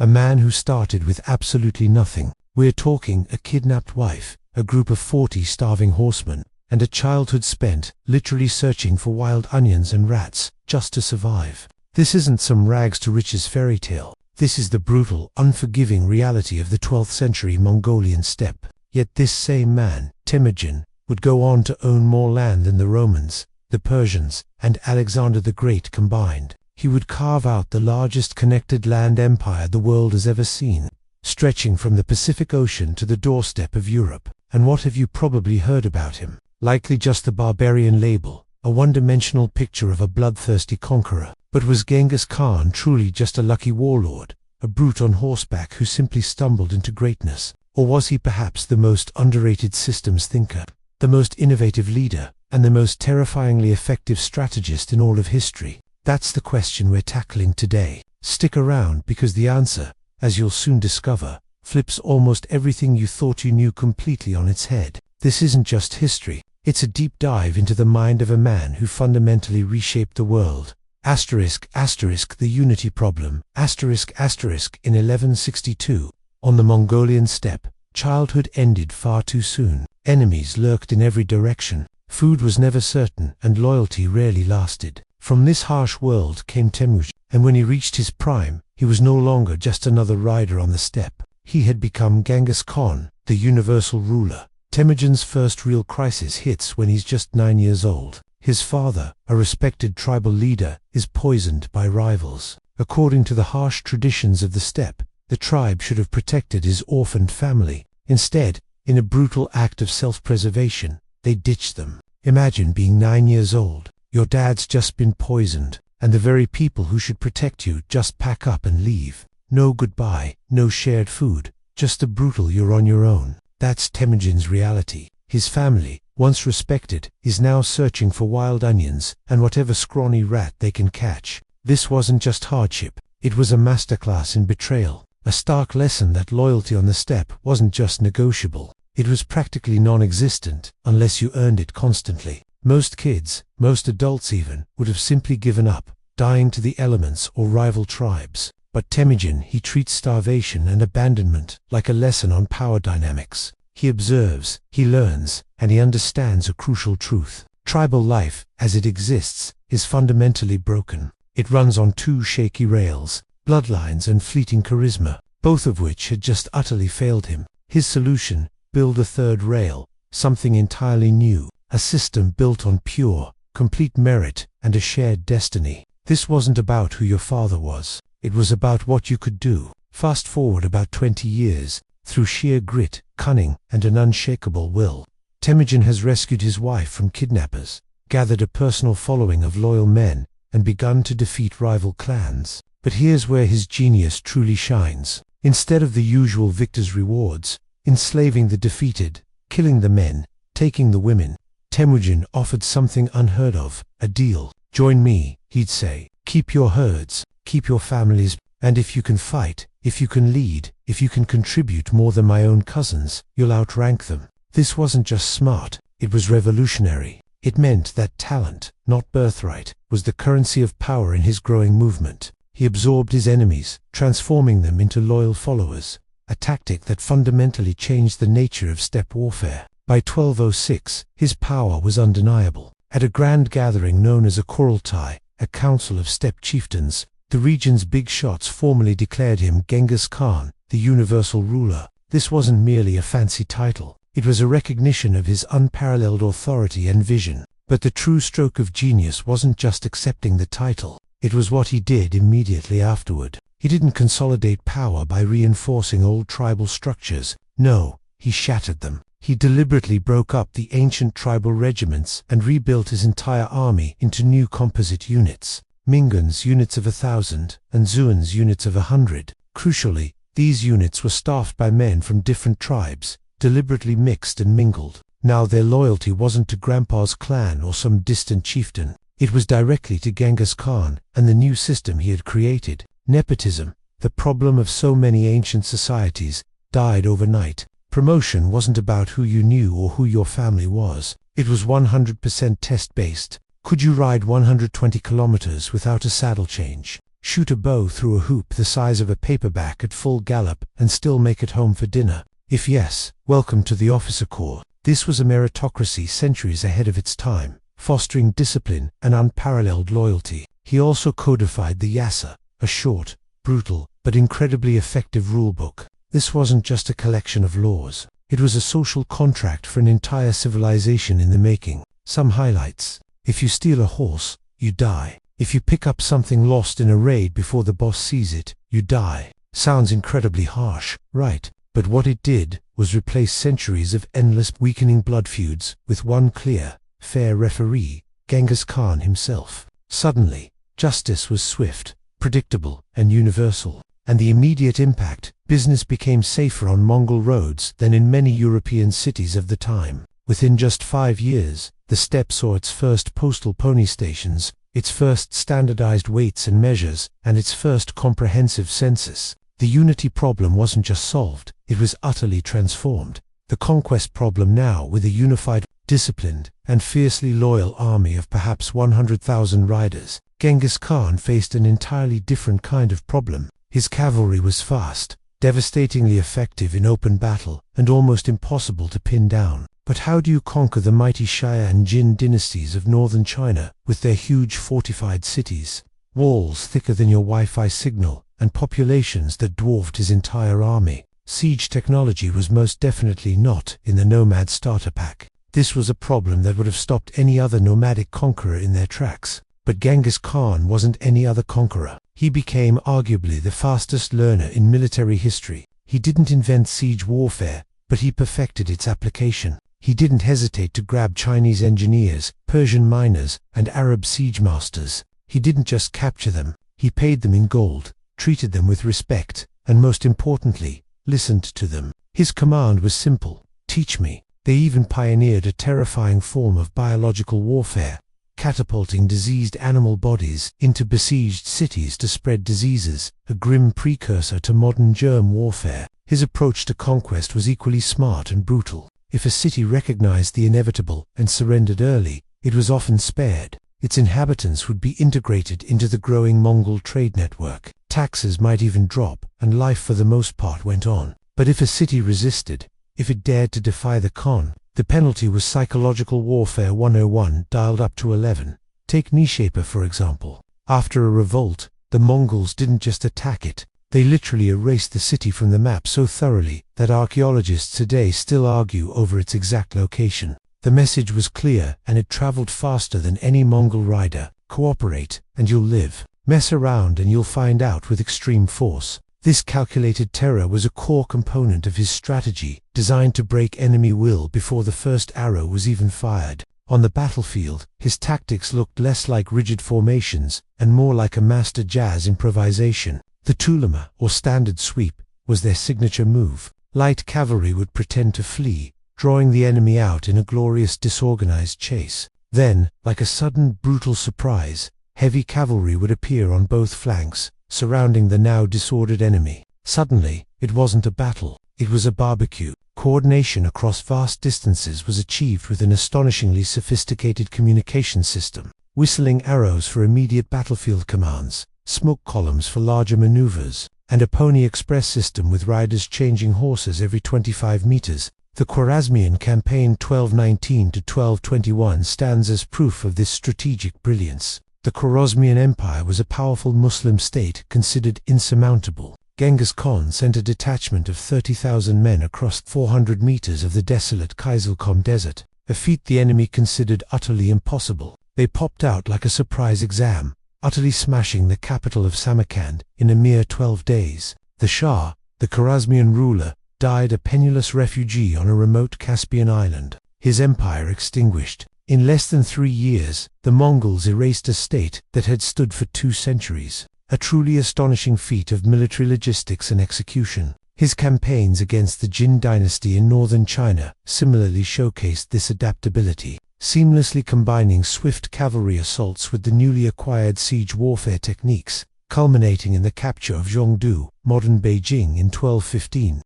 A man who started with absolutely nothing. We're talking a kidnapped wife, a group of 40 starving horsemen, and a childhood spent literally searching for wild onions and rats just to survive. This isn't some rags to riches fairy tale. This is the brutal, unforgiving reality of the 12th century Mongolian steppe. Yet this same man, Temujin, would go on to own more land than the Romans, the Persians, and Alexander the Great combined. He would carve out the largest connected land empire the world has ever seen, stretching from the Pacific Ocean to the doorstep of Europe. And what have you probably heard about him? Likely just the barbarian label, a one-dimensional picture of a bloodthirsty conqueror. But was Genghis Khan truly just a lucky warlord, a brute on horseback who simply stumbled into greatness? Or was he perhaps the most underrated systems thinker, the most innovative leader, and the most terrifyingly effective strategist in all of history? That's the question we're tackling today. Stick around, because the answer, as you'll soon discover, flips almost everything you thought you knew completely on its head. This isn't just history, it's a deep dive into the mind of a man who fundamentally reshaped the world. The unity problem. In 1162, on the Mongolian steppe, childhood ended far too soon. Enemies lurked in every direction. Food was never certain, and loyalty rarely lasted. From this harsh world came Temujin, and when he reached his prime, he was no longer just another rider on the steppe. He had become Genghis Khan, the universal ruler. Temujin's first real crisis hits when he's just 9 years old. His father, a respected tribal leader, is poisoned by rivals. According to the harsh traditions of the steppe, the tribe should have protected his orphaned family. Instead, in a brutal act of self-preservation, they ditched them. Imagine being 9 years old. Your dad's just been poisoned, and the very people who should protect you just pack up and leave. No goodbye, no shared food, just a brutal you're on your own. That's Temujin's reality. His family, once respected, is now searching for wild onions and whatever scrawny rat they can catch. This wasn't just hardship, it was a masterclass in betrayal. A stark lesson that loyalty on the steppe wasn't just negotiable. It was practically non-existent, unless you earned it constantly. Most kids, most adults even, would have simply given up, dying to the elements or rival tribes. But Temujin, he treats starvation and abandonment like a lesson on power dynamics. He observes, he learns, and he understands a crucial truth. Tribal life, as it exists, is fundamentally broken. It runs on two shaky rails, bloodlines and fleeting charisma, both of which had just utterly failed him. His solution: build a third rail, something entirely new, a system built on pure, complete merit and a shared destiny. This wasn't about who your father was, it was about what you could do. Fast forward about 20 years, through sheer grit, cunning, and an unshakable will, Temujin has rescued his wife from kidnappers, gathered a personal following of loyal men, and begun to defeat rival clans. But here's where his genius truly shines. Instead of the usual victor's rewards, enslaving the defeated, killing the men, taking the women, Temujin offered something unheard of: a deal. Join me, he'd say. Keep your herds, keep your families, and if you can fight, if you can lead, if you can contribute more than my own cousins, you'll outrank them. This wasn't just smart, it was revolutionary. It meant that talent, not birthright, was the currency of power in his growing movement. He absorbed his enemies, transforming them into loyal followers, a tactic that fundamentally changed the nature of steppe warfare. By 1206, his power was undeniable. At a grand gathering known as a Kurultai, a council of steppe chieftains, the region's big shots formally declared him Genghis Khan, the universal ruler. This wasn't merely a fancy title, it was a recognition of his unparalleled authority and vision. But the true stroke of genius wasn't just accepting the title, it was what he did immediately afterward. He didn't consolidate power by reinforcing old tribal structures. No, he shattered them. He deliberately broke up the ancient tribal regiments and rebuilt his entire army into new composite units. Mingun's units of 1,000 and Zuan's units of 100. Crucially, these units were staffed by men from different tribes, deliberately mixed and mingled. Now their loyalty wasn't to Grandpa's clan or some distant chieftain. It was directly to Genghis Khan and the new system he had created. Nepotism, the problem of so many ancient societies, died overnight. Promotion wasn't about who you knew or who your family was. It was 100% test-based. Could you ride 120 kilometers without a saddle change? shoot a bow through a hoop the size of a paperback at full gallop, and still make it home for dinner? If yes, welcome to the officer corps. This was a meritocracy centuries ahead of its time, fostering discipline and unparalleled loyalty. He also codified the Yassa, a short, brutal, but incredibly effective rulebook. This wasn't just a collection of laws. It was a social contract for an entire civilization in the making. Some highlights. If you steal a horse, you die. If you pick up something lost in a raid before the boss sees it, you die. Sounds incredibly harsh, right? But what it did was replace centuries of endless weakening blood feuds with one clear, fair referee, Genghis Khan himself. Suddenly, justice was swift, predictable, and universal. And the immediate impact: business became safer on Mongol roads than in many European cities of the time. Within just 5 years, the steppe saw its first postal pony stations, its first standardized weights and measures, and its first comprehensive census. The unity problem wasn't just solved, it was utterly transformed. The conquest problem now, with a unified, disciplined, and fiercely loyal army of perhaps 100,000 riders, Genghis Khan faced an entirely different kind of problem. His cavalry was fast, devastatingly effective in open battle, and almost impossible to pin down. But how do you conquer the mighty Xia and Jin dynasties of northern China, with their huge fortified cities, walls thicker than your Wi-Fi signal, and populations that dwarfed his entire army? Siege technology was most definitely not in the nomad starter pack. This was a problem that would have stopped any other nomadic conqueror in their tracks. But Genghis Khan wasn't any other conqueror. He became arguably the fastest learner in military history. He didn't invent siege warfare, but he perfected its application. He didn't hesitate to grab Chinese engineers, Persian miners, and Arab siege masters. He didn't just capture them, he paid them in gold, treated them with respect, and most importantly, listened to them. His command was simple: teach me. They even pioneered a terrifying form of biological warfare, catapulting diseased animal bodies into besieged cities to spread diseases, a grim precursor to modern germ warfare. His approach to conquest was equally smart and brutal. If a city recognized the inevitable and surrendered early, it was often spared. Its inhabitants would be integrated into the growing Mongol trade network. Taxes might even drop, and life for the most part went on. But if a city resisted, if it dared to defy the Khan, the penalty was psychological warfare 101 dialed up to 11. Take Nishaper for example. After a revolt, the Mongols didn't just attack it, they literally erased the city from the map so thoroughly that archaeologists today still argue over its exact location. The message was clear, and it traveled faster than any Mongol rider: cooperate, and you'll live. Mess around and you'll find out with extreme force. This calculated terror was a core component of his strategy, designed to break enemy will before the first arrow was even fired. On the battlefield, his tactics looked less like rigid formations and more like a master jazz improvisation. The tulama, or standard sweep, was their signature move. Light cavalry would pretend to flee, drawing the enemy out in a glorious disorganized chase. Then, like a sudden brutal surprise, heavy cavalry would appear on both flanks, surrounding the now disordered enemy. Suddenly, it wasn't a battle, it was a barbecue. Coordination across vast distances was achieved with an astonishingly sophisticated communication system. Whistling arrows for immediate battlefield commands, smoke columns for larger maneuvers, and a pony express system with riders changing horses every 25 meters. The Khwarezmian campaign 1219 to 1221 stands as proof of this strategic brilliance. The Khwarezmian Empire was a powerful Muslim state considered insurmountable. Genghis Khan sent a detachment of 30,000 men across 400 meters of the desolate Kizilkom Desert, a feat the enemy considered utterly impossible. They popped out like a surprise exam, utterly smashing the capital of Samarkand in a mere 12 days. The Shah, the Khwarezmian ruler, died a penniless refugee on a remote Caspian island, his empire extinguished. In less than 3 years, the Mongols erased a state that had stood for 2 centuries. A truly astonishing feat of military logistics and execution. His campaigns against the Jin dynasty in northern China similarly showcased this adaptability, seamlessly combining swift cavalry assaults with the newly acquired siege warfare techniques, culminating in the capture of Zhongdu, modern Beijing, in 1215.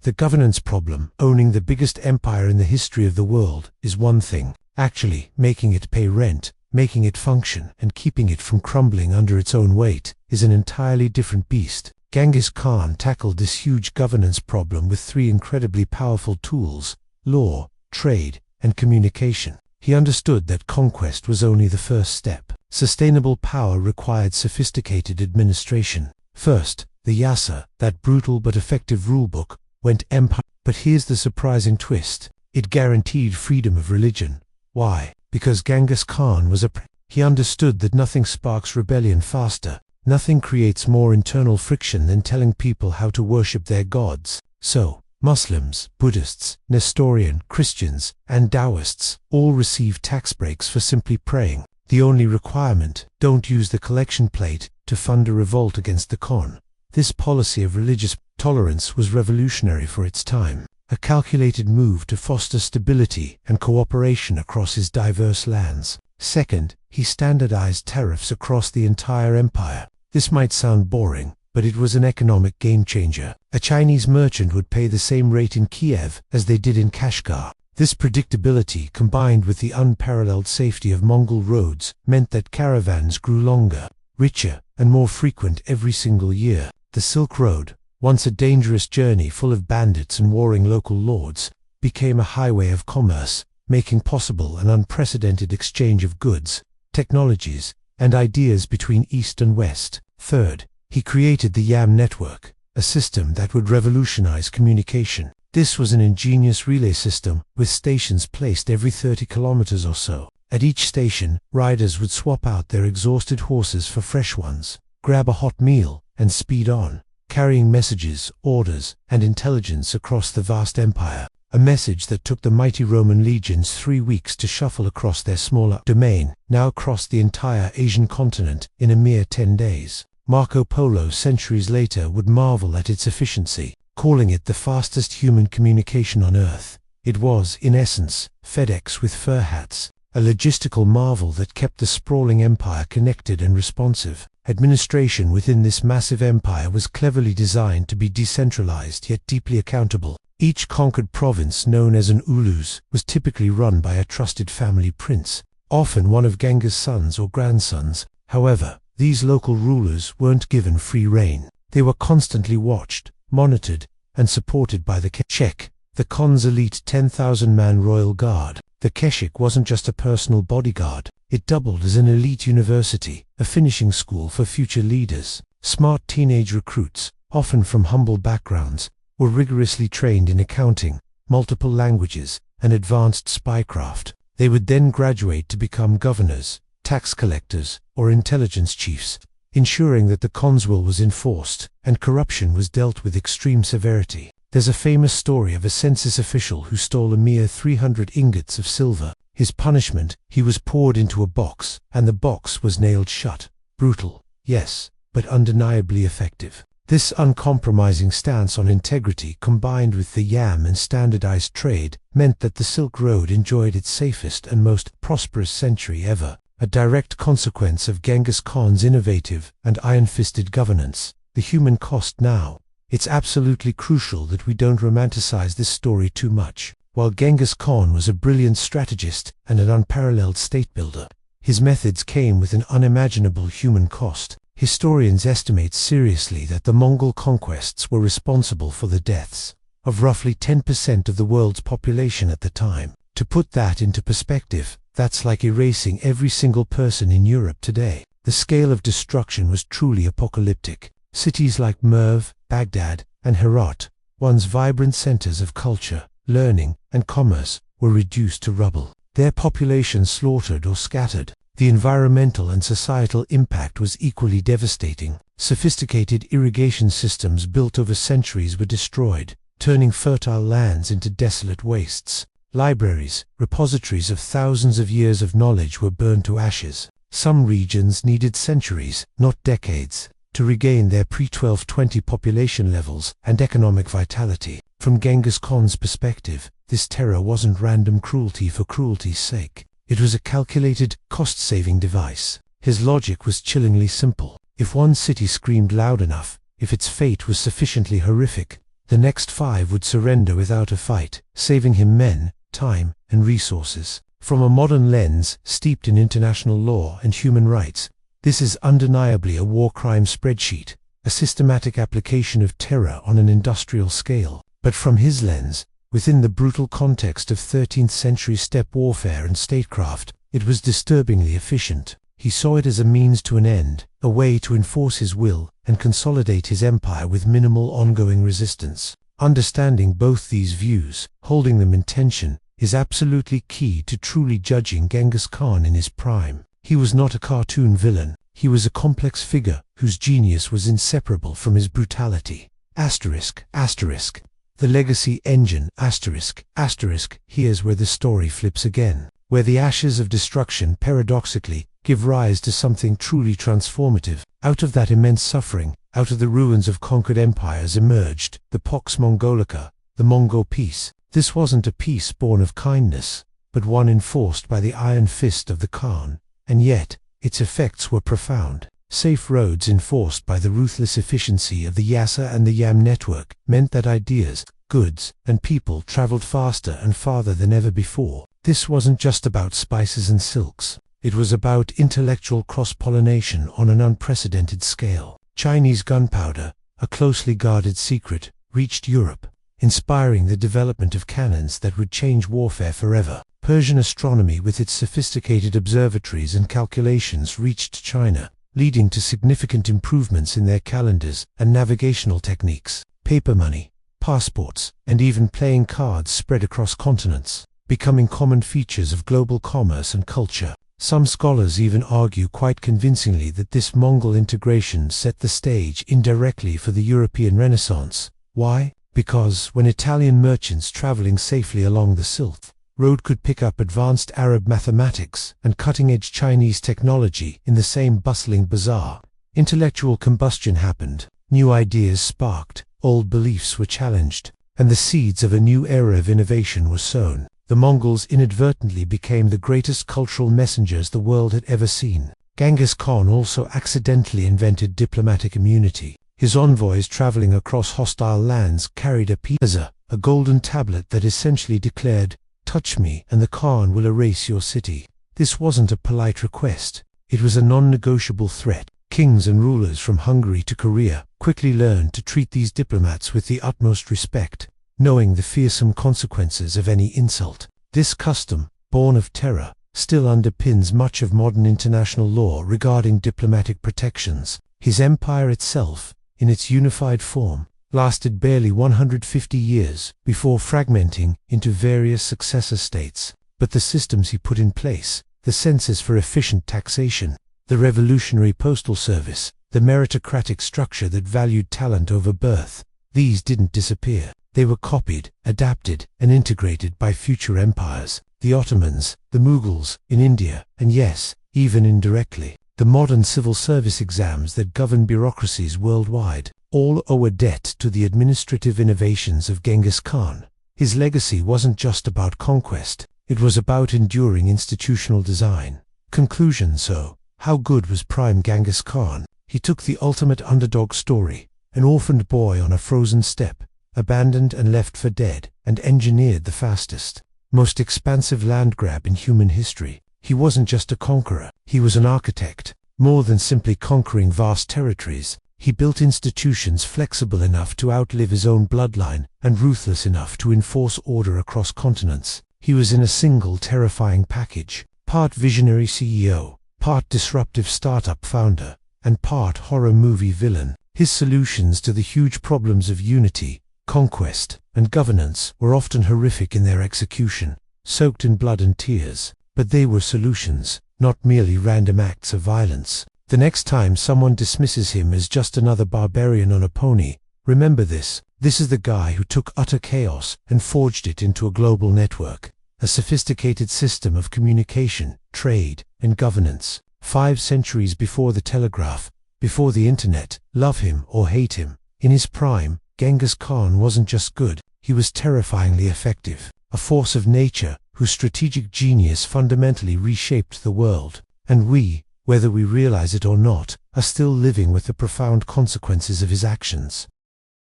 The governance problem: owning the biggest empire in the history of the world is one thing. Actually making it pay rent, Making it function and keeping it from crumbling under its own weight is an entirely different beast. Genghis Khan tackled this huge governance problem with three incredibly powerful tools: law, trade, and communication. He understood that conquest was only the first step. Sustainable power required sophisticated administration. First, the Yassa, that brutal but effective rulebook, went empire. But here's the surprising twist. It guaranteed freedom of religion. Why? Because Genghis Khan was he understood that nothing sparks rebellion faster, nothing creates more internal friction than telling people how to worship their gods. So, Muslims, Buddhists, Nestorian, Christians, and Taoists all received tax breaks for simply praying. The only requirement: don't use the collection plate to fund a revolt against the Khan. This policy of religious tolerance was revolutionary for its time, a calculated move to foster stability and cooperation across his diverse lands. Second, he standardized tariffs across the entire empire. This might sound boring, but it was an economic game-changer. A Chinese merchant would pay the same rate in Kiev as they did in Kashgar. This predictability, combined with the unparalleled safety of Mongol roads, meant that caravans grew longer, richer, and more frequent every single year. The Silk Road, once a dangerous journey full of bandits and warring local lords, became a highway of commerce, making possible an unprecedented exchange of goods, technologies, and ideas between East and West. Third, he created the YAM network, a system that would revolutionize communication. This was an ingenious relay system, with stations placed every 30 kilometers or so. At each station, riders would swap out their exhausted horses for fresh ones, grab a hot meal, and speed on, carrying messages, orders, and intelligence across the vast empire. A message that took the mighty Roman legions 3 weeks to shuffle across their smaller domain now crossed the entire Asian continent in a mere 10 days. Marco Polo, centuries later, would marvel at its efficiency, calling it the fastest human communication on Earth. It was, in essence, FedEx with fur hats, a logistical marvel that kept the sprawling empire connected and responsive. Administration within this massive empire was cleverly designed to be decentralized yet deeply accountable. Each conquered province, known as an ulus, was typically run by a trusted family prince, often one of Genghis' sons or grandsons. However, these local rulers weren't given free rein. They were constantly watched, monitored, and supported by the Keshik, the Khan's elite 10,000-man royal guard. The Keshik wasn't just a personal bodyguard. It doubled as an elite university, a finishing school for future leaders. Smart teenage recruits, often from humble backgrounds, were rigorously trained in accounting, multiple languages, and advanced spycraft. They would then graduate to become governors, tax collectors, or intelligence chiefs, ensuring that the Khan's will was enforced and corruption was dealt with extreme severity. There's a famous story of a census official who stole a mere 300 ingots of silver. His punishment: he was poured into a box, and the box was nailed shut. Brutal, yes, but undeniably effective. This uncompromising stance on integrity, combined with the YAM and standardized trade, meant that the Silk Road enjoyed its safest and most prosperous century ever, a direct consequence of Genghis Khan's innovative and iron-fisted governance. The human cost now. It's absolutely crucial that we don't romanticize this story too much. While Genghis Khan was a brilliant strategist and an unparalleled state-builder, his methods came with an unimaginable human cost. Historians estimate seriously that the Mongol conquests were responsible for the deaths of roughly 10% of the world's population at the time. To put that into perspective, that's like erasing every single person in Europe today. The scale of destruction was truly apocalyptic. Cities like Merv, Baghdad, and Herat, once vibrant centers of culture, learning, and commerce, were reduced to rubble. Their population slaughtered or scattered. The environmental and societal impact was equally devastating. Sophisticated irrigation systems built over centuries were destroyed, turning fertile lands into desolate wastes. Libraries, repositories of thousands of years of knowledge, were burned to ashes. Some regions needed centuries, not decades, to regain their pre-1220 population levels and economic vitality. From Genghis Khan's perspective, this terror wasn't random cruelty for cruelty's sake. It was a calculated, cost-saving device. His logic was chillingly simple. If one city screamed loud enough, if its fate was sufficiently horrific, the next 5 would surrender without a fight, saving him men, time, and resources. From a modern lens, steeped in international law and human rights, this is undeniably a war crime spreadsheet, a systematic application of terror on an industrial scale. But from his lens, within the brutal context of 13th century steppe warfare and statecraft, it was disturbingly efficient. He saw it as a means to an end, a way to enforce his will and consolidate his empire with minimal ongoing resistance. Understanding both these views, holding them in tension, is absolutely key to truly judging Genghis Khan in his prime. He was not a cartoon villain, he was a complex figure whose genius was inseparable from his brutality. Asterisk, asterisk. The legacy engine, asterisk, asterisk. Here's where the story flips again, where the ashes of destruction paradoxically give rise to something truly transformative. Out of that immense suffering, out of the ruins of conquered empires emerged the Pax Mongolica, the Mongol peace. This wasn't a peace born of kindness, but one enforced by the iron fist of the Khan, and yet its effects were profound. Safe roads enforced by the ruthless efficiency of the Yassa and the Yam network meant that ideas, goods, and people traveled faster and farther than ever before. This wasn't just about spices and silks. It was about intellectual cross-pollination on an unprecedented scale. Chinese gunpowder, a closely guarded secret, reached Europe, inspiring the development of cannons that would change warfare forever. Persian astronomy with its sophisticated observatories and calculations reached China, leading to significant improvements in their calendars and navigational techniques. Paper money, passports, and even playing cards spread across continents, becoming common features of global commerce and culture. Some scholars even argue quite convincingly that this Mongol integration set the stage indirectly for the European Renaissance. Why? Because when Italian merchants traveling safely along the Silk Road could pick up advanced Arab mathematics and cutting-edge Chinese technology in the same bustling bazaar, intellectual combustion happened, new ideas sparked, old beliefs were challenged, and the seeds of a new era of innovation were sown. The Mongols inadvertently became the greatest cultural messengers the world had ever seen. Genghis Khan also accidentally invented diplomatic immunity. His envoys traveling across hostile lands carried a golden tablet that essentially declared, "Touch me and the Khan will erase your city." This wasn't a polite request, it was a non-negotiable threat. Kings and rulers from Hungary to Korea quickly learned to treat these diplomats with the utmost respect, knowing the fearsome consequences of any insult. This custom, born of terror, still underpins much of modern international law regarding diplomatic protections. His empire itself, in its unified form, lasted barely 150 years before fragmenting into various successor states. But the systems he put in place, the census for efficient taxation, the revolutionary postal service, the meritocratic structure that valued talent over birth, these didn't disappear. They were copied, adapted, and integrated by future empires, the Ottomans, the Mughals, in India, and yes, even indirectly, the modern civil service exams that govern bureaucracies worldwide, all owe a debt to the administrative innovations of Genghis Khan. His legacy wasn't just about conquest, it was about enduring institutional design. Conclusion. So, how good was Prime Genghis Khan? He took the ultimate underdog story, an orphaned boy on a frozen steppe, abandoned and left for dead, and engineered the fastest, most expansive land grab in human history. He wasn't just a conqueror, he was an architect. More than simply conquering vast territories, he built institutions flexible enough to outlive his own bloodline and ruthless enough to enforce order across continents. He was in a single terrifying package, part visionary CEO, part disruptive startup founder, and part horror movie villain. His solutions to the huge problems of unity, conquest, and governance were often horrific in their execution, soaked in blood and tears. But they were solutions, not merely random acts of violence. The next time someone dismisses him as just another barbarian on a pony, remember this. This is the guy who took utter chaos and forged it into a global network, a sophisticated system of communication, trade, and governance. 5 centuries before the telegraph, before the internet. Love him or hate him, in his prime, Genghis Khan wasn't just good, he was terrifyingly effective, a force of nature whose strategic genius fundamentally reshaped the world. And we, whether we realize it or not, are still living with the profound consequences of his actions.